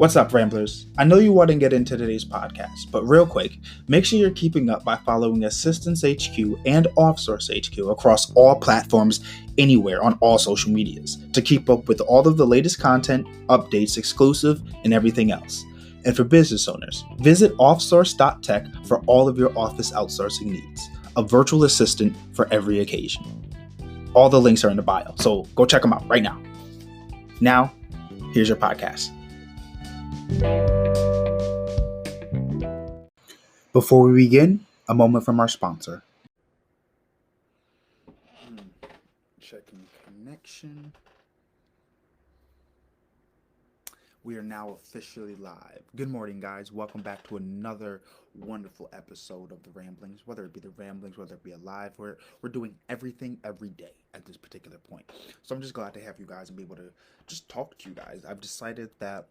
What's up, Ramblers? I know you want to get into today's podcast, but real quick, make sure you're keeping up by following Assistance HQ and Offsource HQ across all platforms, anywhere on all social medias, to keep up with all of the latest content, updates, exclusive, and everything else. And for business owners, visit offsource.tech for all of your office outsourcing needs, a virtual assistant for every occasion. All the links are in the bio, so go check them out right now. Now, here's your podcast. Before we begin, a moment from our sponsor. Checking connection. We are now officially live. Good morning, guys. Welcome back to another wonderful episode of The Ramblings. Whether it be The Ramblings, whether it be a live, we're doing everything every day at this particular point. So I'm just glad to have you guys and be able to just talk to you guys. I've decided that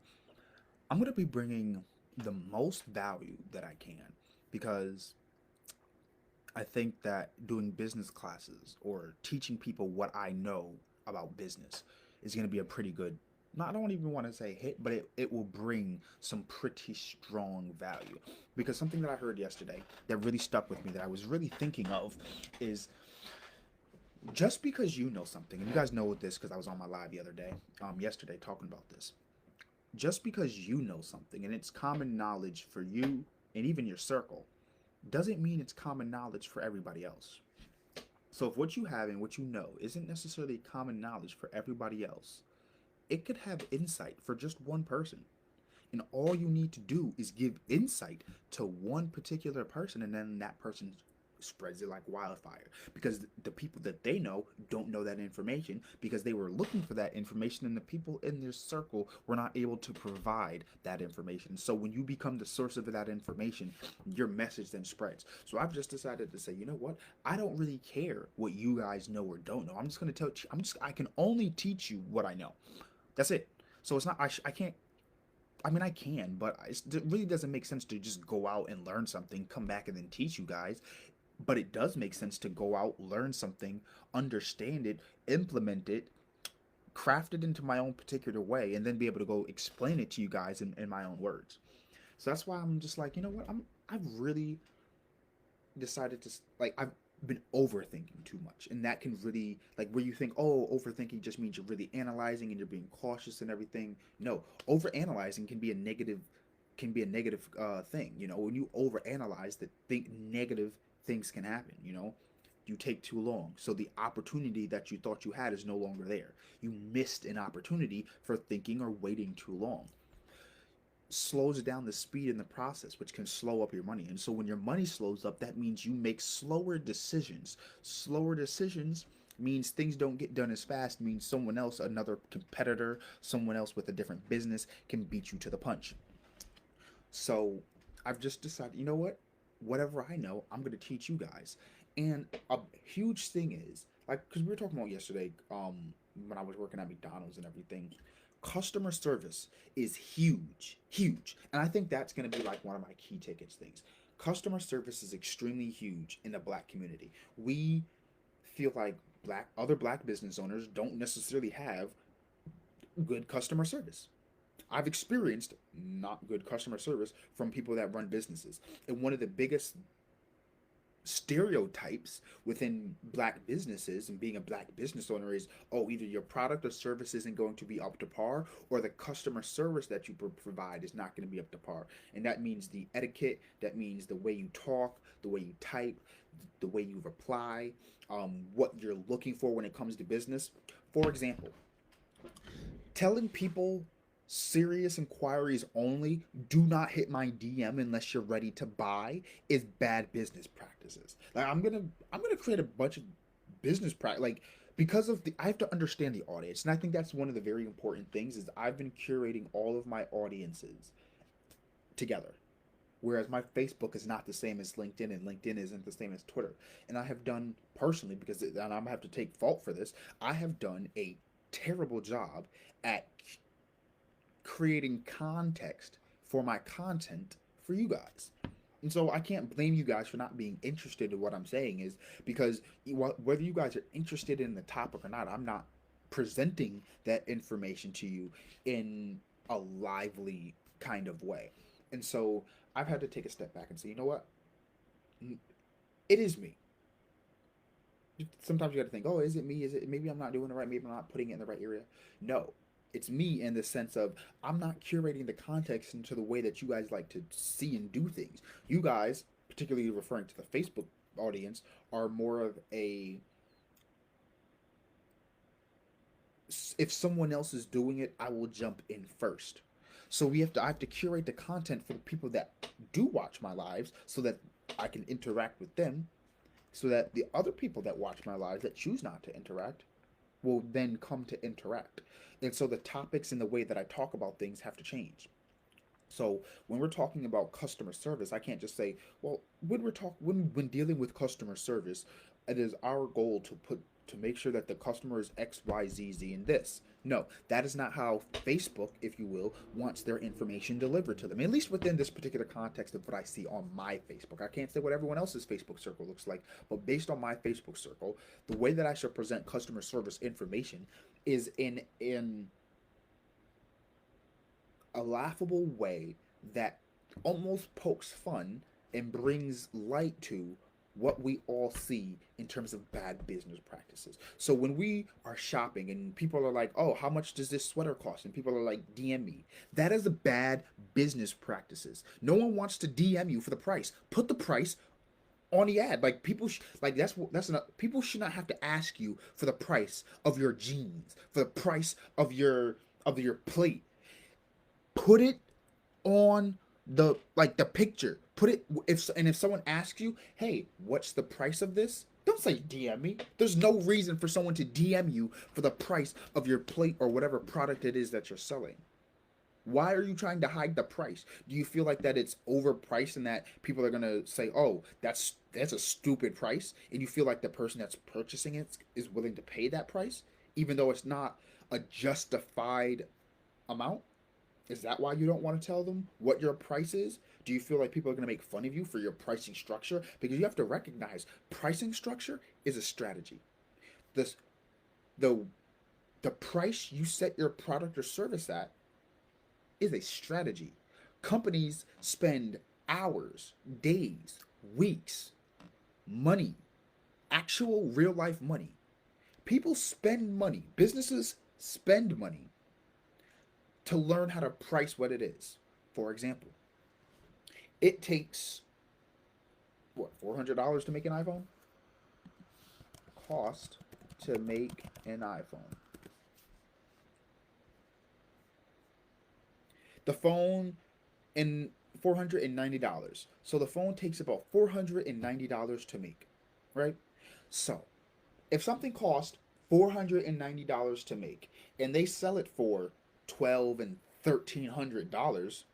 I'm going to be bringing the most value that I can, because I think that doing business classes or teaching people what I know about business is going to be a pretty good, I don't even want to say hit, but it will bring some pretty strong value. Because something that I heard yesterday that really stuck with me, that I was really thinking of, is just because you know something, and you guys know this because I was on my live the other day, yesterday, talking about this. Just because you know something and it's common knowledge for you and even your circle doesn't mean it's common knowledge for everybody else. So if what you have and what you know isn't necessarily common knowledge for everybody else, it could have insight for just one person. And all you need to do is give insight to one particular person, and then that person spreads it like wildfire, because the people that they know don't know that information because they were looking for that information, and the people in their circle were not able to provide that information. So when you become the source of that information, your message then spreads. So I've just decided to say, you know what, I don't really care what you guys know or don't know. I'm just going to tell you, I can only teach you what I know. That's it. So it's not, I can't, I mean, I can, but it really doesn't make sense to just go out and learn something, come back and then teach you guys. But it does make sense to go out, learn something, understand it, implement it, craft it into my own particular way, and then be able to go explain it to you guys in my own words. So that's why I'm just like, you know what? I've really decided to, like, I've been overthinking too much, and that can really, like, where you think, oh, overthinking just means you're really analyzing and you're being cautious and everything. No, overanalyzing can be a negative thing. You know, when you overanalyze, that think negative things can happen. You know, you take too long, so the opportunity that you thought you had is no longer there. You missed an opportunity for thinking or waiting too long. Slows down the speed in the process, which can slow up your money. And so when your money slows up, that means you make slower decisions. Slower decisions means things don't get done as fast, means someone else, another competitor, someone else with a different business can beat you to the punch. So I've just decided, you know what? Whatever I know, I'm going to teach you guys. And a huge thing is, like, because we were talking about yesterday, when I was working at McDonald's and everything, customer service is huge, huge. And I think that's going to be like one of my key tickets things. Customer service is extremely huge in the black community. We feel like other black business owners don't necessarily have good customer service. I've experienced not good customer service from people that run businesses. And one of the biggest stereotypes within black businesses and being a black business owner is, oh, either your product or service isn't going to be up to par, or the customer service that you provide is not going to be up to par. And that means the etiquette, that means the way you talk, the way you type, the way you reply, what you're looking for when it comes to business. For example, telling people serious inquiries only, do not hit my DM unless you're ready to buy, is bad business practices. Like, I'm gonna create a bunch of business practice, like, because of I have to understand the audience. And I think that's one of the very important things, is I've been curating all of my audiences together. Whereas my Facebook is not the same as LinkedIn, and LinkedIn isn't the same as Twitter. And I have done personally, because, and I'm gonna have to take fault for this, I have done a terrible job at creating context for my content for you guys. And so I can't blame you guys for not being interested in what I'm saying, is because whether you guys are interested in the topic or not, I'm not presenting that information to you in a lively kind of way. And so I've had to take a step back and say, you know what? It is me. Sometimes you got to think, oh, is it me? Is it maybe I'm not doing it right? Maybe I'm not putting it in the right area. No, it's me in the sense of I'm not curating the context into the way that you guys like to see and do things. You guys, particularly referring to the Facebook audience, are more of a if someone else is doing it, I will jump in first. So I have to curate the content for the people that do watch my lives so that I can interact with them so that the other people that watch my lives that choose not to interact will then come to interact. And so the topics and the way that I talk about things have to change. So when we're talking about customer service, I can't just say, well, when dealing with customer service, it is our goal to make sure that the customer is X, Y, Z, Z, and this. No, that is not how Facebook, if you will, wants their information delivered to them. At least within this particular context of what I see on my Facebook. I can't say what everyone else's Facebook circle looks like, but based on my Facebook circle, the way that I should present customer service information is in a laughable way that almost pokes fun and brings light to what we all see in terms of bad business practices. So when we are shopping and people are like, "Oh, how much does this sweater cost?" and people are like, "DM me." That is a bad business practices. No one wants to DM you for the price. Put the price on the ad. Like like that's not people should not have to ask you for the price of your jeans, for the price of your plate. Put it on the picture. Put it if someone asks you, "Hey, what's the price of this?" Don't say DM me. There's no reason for someone to DM you for the price of your plate or whatever product it is that you're selling. Why are you trying to hide the price? Do you feel like that it's overpriced and that people are gonna say, "Oh, that's a stupid price," and you feel like the person that's purchasing it is willing to pay that price, even though it's not a justified amount? Is that why you don't want to tell them what your price is? Do you feel like people are going to make fun of you for your pricing structure? Because you have to recognize pricing structure is a strategy. This the the price you set your product or service at is a strategy. Companies spend hours, days, weeks, money, actual real life money. People spend money. Businesses spend money to learn how to price what it is. For example, it takes what, $400 to make an iPhone? Cost to make an iPhone. The phone in $490. So the phone takes about $490 to make, right? So if something costs $490 to make and they sell it for 12 and $1,300,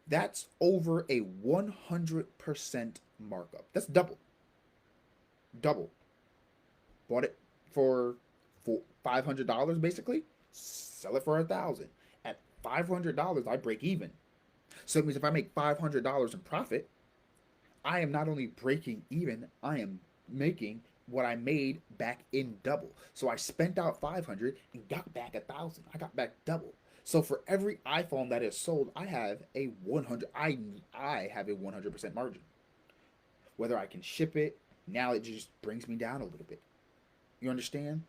that's over a 100% markup. That's double. Double. Bought it for $500 basically. Sell it for 1,000. At $500, I break even. So it means if I make $500 in profit, I am not only breaking even, I am making what I made back in double. So I spent out 500 and got back 1,000. I got back double. So for every iPhone that is sold, I have a 100 I have a 100% margin. Whether I can ship it, now it just brings me down a little bit. You understand?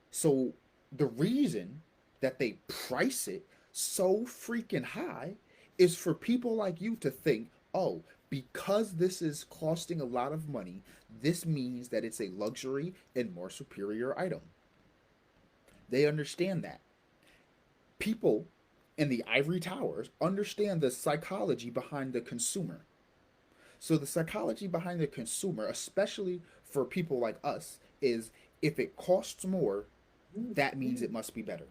So the reason that they price it so freaking high is for people like you to think, "Oh, because this is costing a lot of money, this means that it's a luxury and more superior item." They understand that. People in the ivory towers understand the psychology behind the consumer. So the psychology behind the consumer, especially for people like us, is if it costs more, that means it must be better.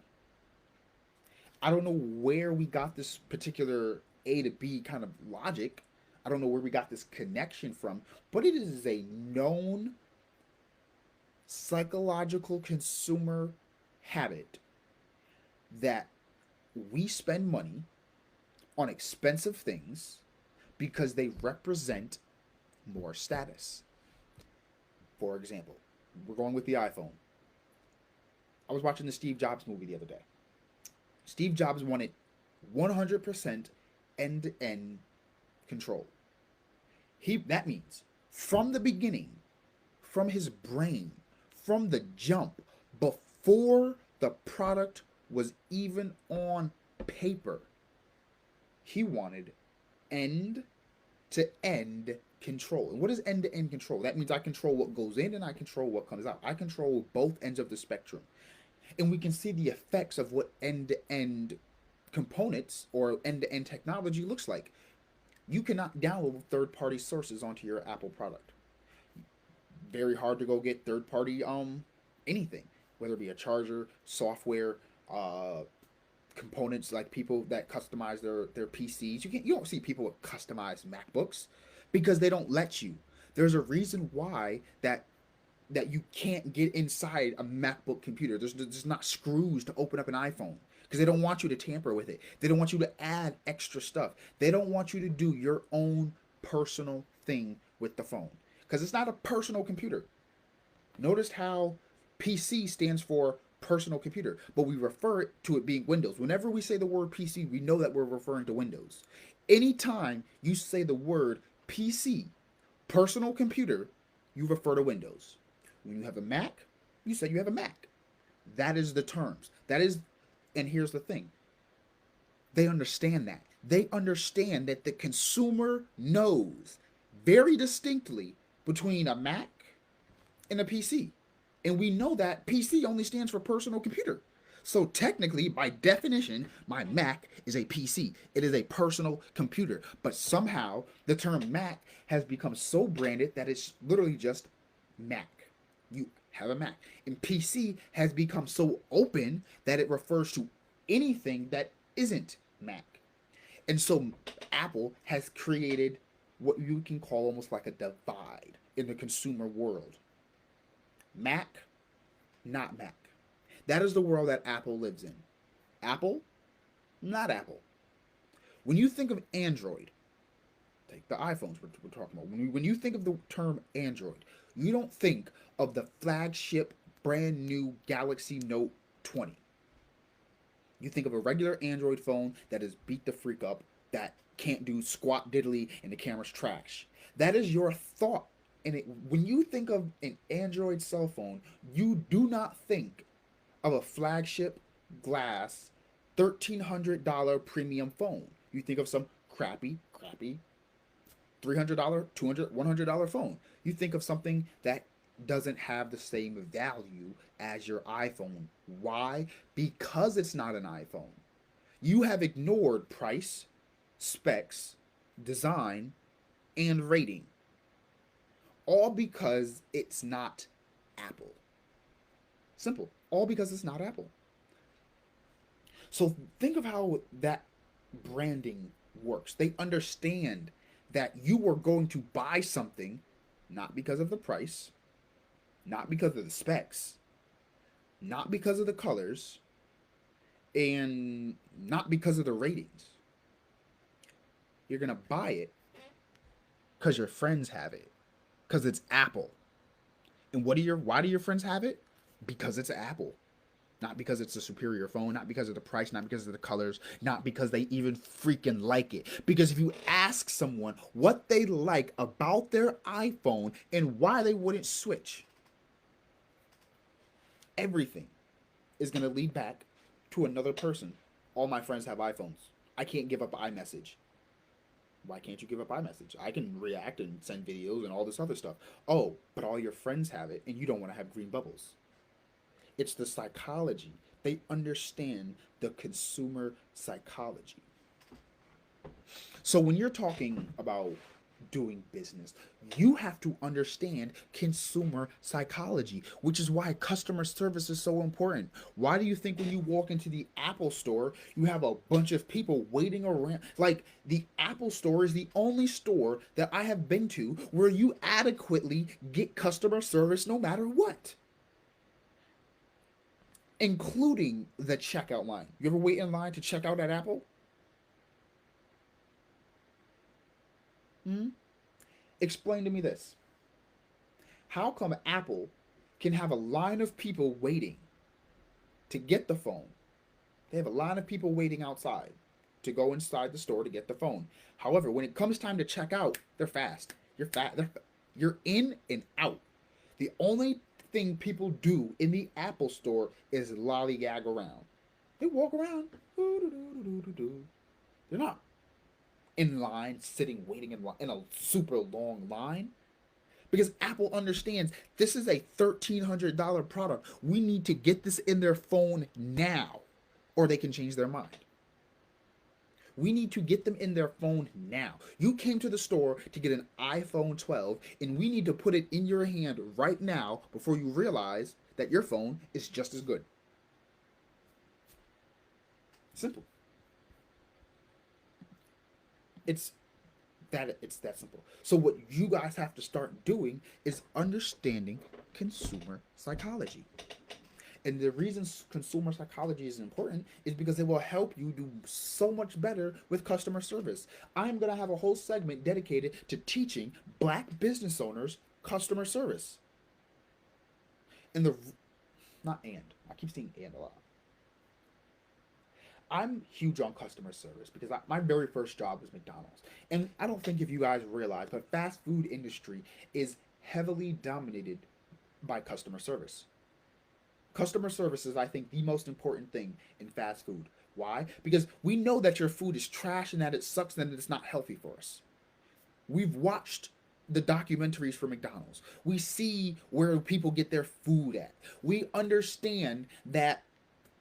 I don't know where we got this particular A to B kind of logic. I don't know where we got this connection from, but it is a known psychological consumer habit that we spend money on expensive things because they represent more status. For example, we're going with the iPhone. I was watching the Steve Jobs movie the other day. Steve Jobs wanted 100% end-to-end control. That means from the beginning, from his brain, from the jump, before the product was even on paper, he wanted end to end control. And what is end to end control? That means I control what goes in and I control what comes out. I control both ends of the spectrum. And we can see the effects of what end to end components or end to end technology looks like. You cannot download third party sources onto your Apple product. Very hard to go get third party anything, whether it be a charger, software, components, like people that customize their PCs. You don't see people with customized MacBooks because they don't let you. There's a reason why that you can't get inside a MacBook computer. There's not screws to open up an iPhone because they don't want you to tamper with it. They don't want you to add extra stuff. They don't want you to do your own personal thing with the phone because it's not a personal computer. Notice how PC stands for personal computer, but we refer to it being Windows. Whenever we say the word PC, we know that we're referring to Windows. Anytime you say the word PC, personal computer, you refer to Windows. When you have a Mac, you say you have a Mac. That is the terms. And here's the thing. They understand that. They understand that the consumer knows very distinctly between a Mac and a PC. And we know that PC only stands for personal computer. So technically, by definition, my Mac is a PC. It is a personal computer. But somehow, the term Mac has become so branded that it's literally just Mac. You have a Mac. And PC has become so open that it refers to anything that isn't Mac. And so Apple has created what you can call almost like a divide in the consumer world. Mac, not Mac. That is the world that Apple lives in. Apple, not Apple. When you think of Android, take the iPhones we're talking about. When you think of the term Android, you don't think of the flagship brand new Galaxy Note 20. You think of a regular Android phone that is beat the freak up, that can't do squat diddly, and the camera's trash. That is your thought. And when you think of an Android cell phone, you do not think of a flagship glass $1,300 premium phone. You think of some crappy $300, $200, $100 phone. You think of something that doesn't have the same value as your iPhone. Why? Because it's not an iPhone. You have ignored price, specs, design, and rating. All because it's not Apple. Simple. All because it's not Apple. So think of how that branding works. They understand that you are going to buy something not because of the price, not because of the specs, not because of the colors, and not because of the ratings. You're going to buy it because your friends have it, because it's Apple. And why do your friends have it? Because it's Apple. Not because it's a superior phone, not because of the price, not because of the colors, not because they even freaking like it. Because if you ask someone what they like about their iPhone and why they wouldn't switch, everything is going to lead back to another person. All my friends have iPhones. I can't give up iMessage. Why can't you give up iMessage? I can react and send videos and all this other stuff. Oh, but all your friends have it and you don't want to have green bubbles. It's the psychology. They understand the consumer psychology. So when you're talking about doing business, you have to understand consumer psychology, which is why customer service is so important. Why do you think when you walk into the Apple store, you have a bunch of people waiting around? Like, the Apple store is the only store that I have been to where you adequately get customer service no matter what, including the checkout line. You ever wait in line to check out at Apple? Explain to me this. How come Apple can have a line of people waiting to get the phone? They have a line of people waiting outside. to go inside the store to get the phone. However, when it comes time to check out, they're fast. You're in and out. The only thing people do in the Apple store is lollygag around. They walk around. They're not in line, sitting, waiting in a super long line. Because Apple understands this is a $1,300 product. We need to get this in their phone now, or they can change their mind. We need to get them in their phone now. You came to the store to get an iPhone 12, and we need to put it in your hand right now before you realize that your phone is just as good. Simple. It's that simple. So what you guys have to start doing is understanding consumer psychology. And the reason consumer psychology is important is because it will help you do so much better with customer service. I'm going to have a whole segment dedicated to teaching black business owners customer service. And I keep saying and a lot. I'm huge on customer service because my very first job was McDonald's. And I don't think if you guys realize, but fast food industry is heavily dominated by customer service. Customer service is, I think, the most important thing in fast food. Why? Because we know that your food is trash and that it sucks and that it's not healthy for us. We've watched the documentaries for McDonald's. We see where people get their food at. We understand that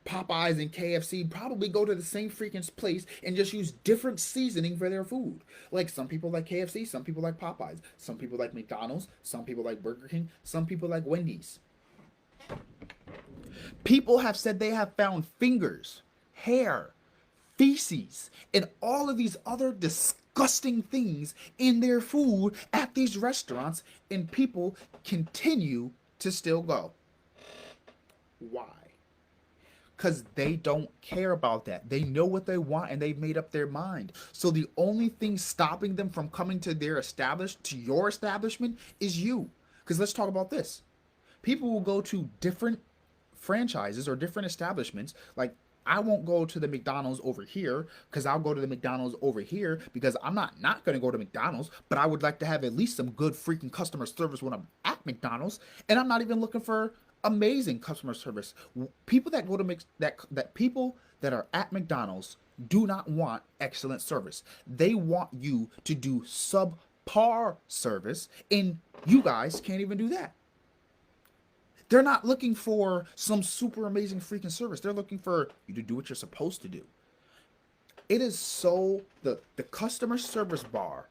Popeyes and KFC probably go to the same freaking place and just use different seasoning for their food. Like some people like KFC, some people like Popeyes, some people like McDonald's, some people like Burger King, some people like Wendy's. People have said they have found fingers, hair, feces, and all of these other disgusting things in their food at these restaurants, and people continue to still go. Why? Because they don't care about that. They know what they want and they've made up their mind. So the only thing stopping them from coming to your establishment is you. Because let's talk about this. People will go to different franchises or different establishments. Like, I won't go to the McDonald's over here because I'll go to the McDonald's over here because I'm not going to go to McDonald's, but I would like to have at least some good freaking customer service when I'm at McDonald's. And I'm not even looking for amazing customer service. People that go to people that are at McDonald's do not want excellent service. They want you to do subpar service, and you guys can't even do that. They're not looking for some super amazing freaking service. They're looking for you to do what you're supposed to do. It is so the customer service bar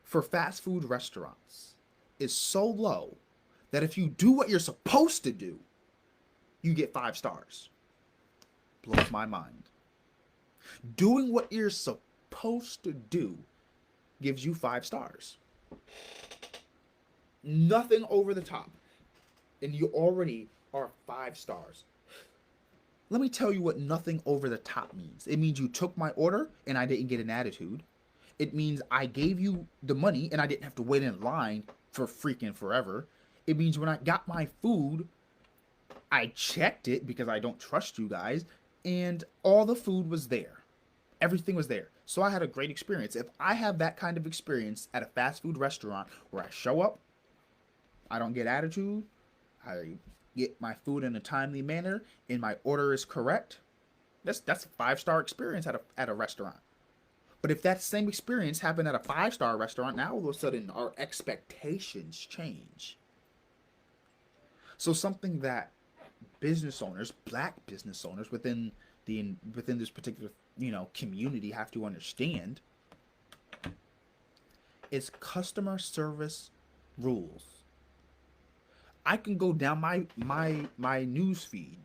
for fast food restaurants is so low that if you do what you're supposed to do, you get 5 stars. Blows my mind. Doing what you're supposed to do gives you 5 stars. Nothing over the top. And you already are 5 stars. Let me tell you what nothing over the top means. It means you took my order and I didn't get an attitude. It means I gave you the money and I didn't have to wait in line for freaking forever. It means when I got my food, I checked it because I don't trust you guys, and all the food was there. Everything was there. So I had a great experience. If I have that kind of experience at a fast food restaurant where I show up, I don't get attitude, I get my food in a timely manner, and my order is correct, that's a 5-star experience at a restaurant. But if that same experience happened at a 5-star restaurant, now all of a sudden our expectations change. So something that business owners, black business owners within this particular community have to understand is customer service rules. I can go down my news feed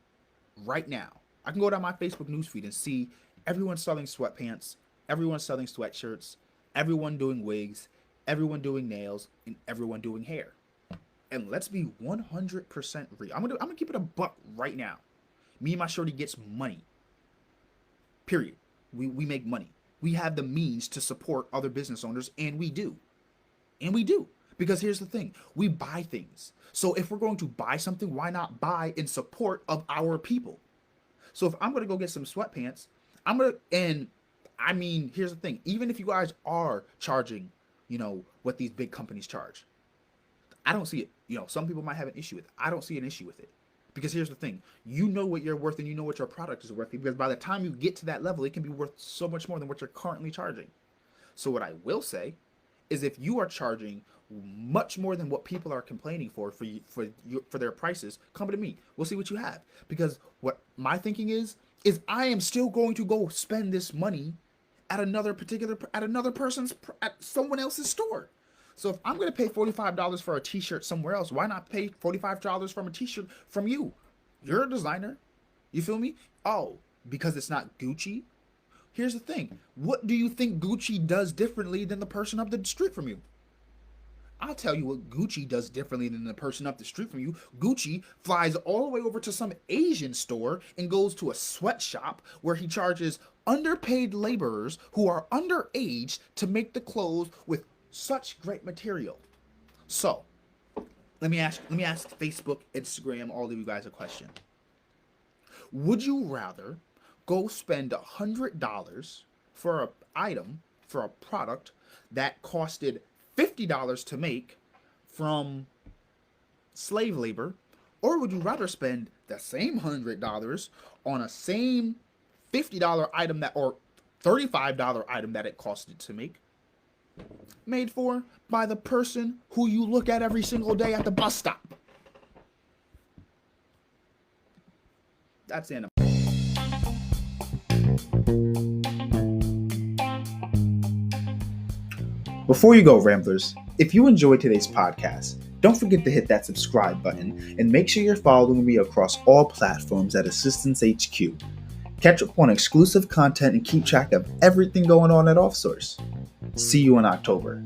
right now. I can go down my Facebook news feed and see everyone selling sweatpants, everyone selling sweatshirts, everyone doing wigs, everyone doing nails, and everyone doing hair. And let's be 100% real. I'm gonna keep it a buck right now. Me and my shorty gets money. Period. We make money. We have the means to support other business owners, and we do. And we do. Because here's the thing. We buy things. So if we're going to buy something, why not buy in support of our people? So if I'm gonna go get some sweatpants, I'm gonna and I mean, here's the thing. Even if you guys are charging, what these big companies charge, I don't see it. Some people might have an issue with it. I don't see an issue with it. Because here's the thing. You know what you're worth and you know what your product is worth. Because by the time you get to that level, it can be worth so much more than what you're currently charging. So what I will say is if you are charging much more than what people are complaining for their prices, come to me. We'll see what you have. Because what my thinking is I am still going to go spend this money at at someone else's store. So if I'm going to pay $45 for a t-shirt somewhere else, why not pay $45 from a t-shirt from you? You're a designer. You feel me? Oh, because it's not Gucci? Here's the thing. What do you think Gucci does differently than the person up the street from you? I'll tell you what Gucci does differently than the person up the street from you. Gucci flies all the way over to some Asian store and goes to a sweatshop where he charges underpaid laborers who are underage to make the clothes with such great material. So, let me ask Facebook, Instagram, all of you guys a question. Would you rather go spend $100 for a product that costed $50 to make from slave labor, or would you rather spend the same $100 on a same $50 item or $35 item that it costed to make, made for by the person who you look at every single day at the bus stop? That's the end of Before you go, Ramblers, if you enjoyed today's podcast, don't forget to hit that subscribe button and make sure you're following me across all platforms at Assistance HQ. Catch up on exclusive content and keep track of everything going on at OffSource. See you in October.